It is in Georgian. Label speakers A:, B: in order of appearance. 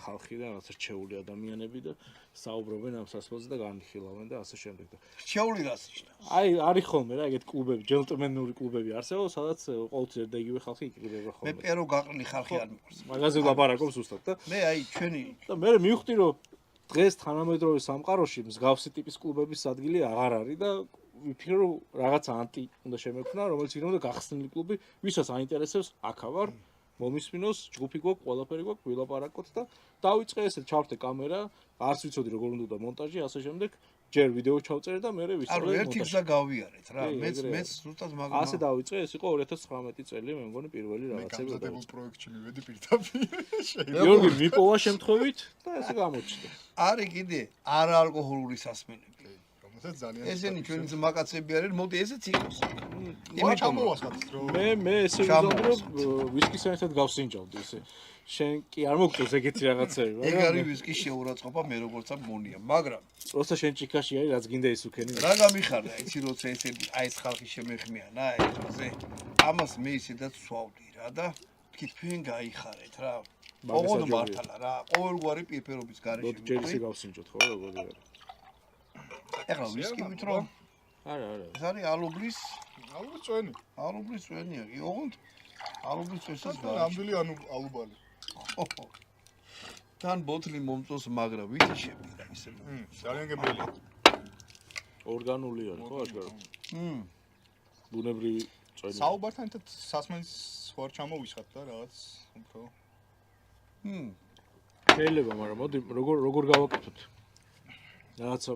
A: ხალხი და რაღაც რჩეული ადამიანები და საუბრობენ ამ სასმელზე და განიხილავენ და ასე შემდეგ და
B: რჩეული რას ნიშნავს?
A: აი არის ხოლმე რა ეგეთ კლუბები, ჯენტლმენური კლუბები არსებობს, სადაც ყოველთვის ერთ და იგივე ხალხი იყრება
B: მე
A: ხოლმე.
B: პერო გაყრილი ხალხი არ მიყვარს.
A: მაგაზე ვლაპარაკობ ზუსტად და
B: მე აი ჩვენი
A: და მე მივხვდი რომ დღეს თანამედროვე სამყაროში მსგავსი ტიპის კლუბების ადგილი აღარ არის და ვიფიქრე რომ რაღაც ანტი უნდა შემექმნა, რომელიც იქნებოდა გახსნილი კლუბი, ვისაც აინტერესებს, აქა ვარ, მომისმინოს, ჯგუფი გვაქვს, ყველაფერი გვაქვს, ვილაპარაკოთ და დავიწყე ესე ჩავხტე კამერა, არც ვიცოდი როგორ უნდა მონტაჟი, ასე შემდეგ, ჯერ ვიდეო ჩავწერე და მერე ვისწავლე
B: ანუ ერთი
A: მონტაჟი.
B: გზა გავიარეთ რა.
A: კი,
B: მეც
A: ეგრეა.
B: მეც ზუსტად მაგა.
A: ასე დავიწყე, ეს იყო 2019 წელი, მე მგონი პირველი
C: მე
A: რაღაცები.
C: გამზადებულ პროექტში მივედი პირდაპირ.
A: გიორგი მიპოვა შემთხვევით და ესე გამოჩნდა.
B: არის კიდე არაალკოჰოლური სასმელები.
C: რომელსაც ძალიან
B: ესენი ჩვენი ძმაკაცები არიან, მოდი ესეც იყოს.
C: იმით ჩამოვასხათ რომ
A: მე ესე ვიზამდი რომ ვისკის ერთად გავსინჯავდი ესე. შენ კი არ მოგწევს ეგეთი რაღაცები,
B: ეგ არის ვისკის შეურაცხყოფა მე როგორც ამ მონია, მაგრამ
A: როცა შენ ჭიქაში არის, რაც გინდა ის უქენი.
B: რა გამიხარდა, იცი როცა ესეთი აი ეს ხალხი შემეხმიანა, ზე ამას მე ისედაც ვსვავდი რა და თქვენ გაიხარეთ რა. ოღონდ მართლა რა, ყოველგვარი პირფერობის გარეშე.
A: მოდი ჯერ ისე გავსინჯოთ ხო, როგორი არის.
B: ეხლა ვისკი ვითრო
A: არა.
B: ეს არის ალუბლის
C: ალბათ წვენი.
B: კი, ოღონდ ალუბლის წვენსაც
C: ნამდვილი ანუ ალუბალი.
B: თან ბოთლი მომწოს, მაგრამ ვიტიშები რა ისე.
C: ძალიან გემრიელია.
A: ორგანული არის ხო აშკარა? ბუნებრივი წვენი.
C: საუბართან ერთად სასმელის ვარ ჩამოვისხათ და რაღაც უფრო
A: შეიძლება, მაგრამ მოდი როგორ გავაკეთოთ? რაღაცა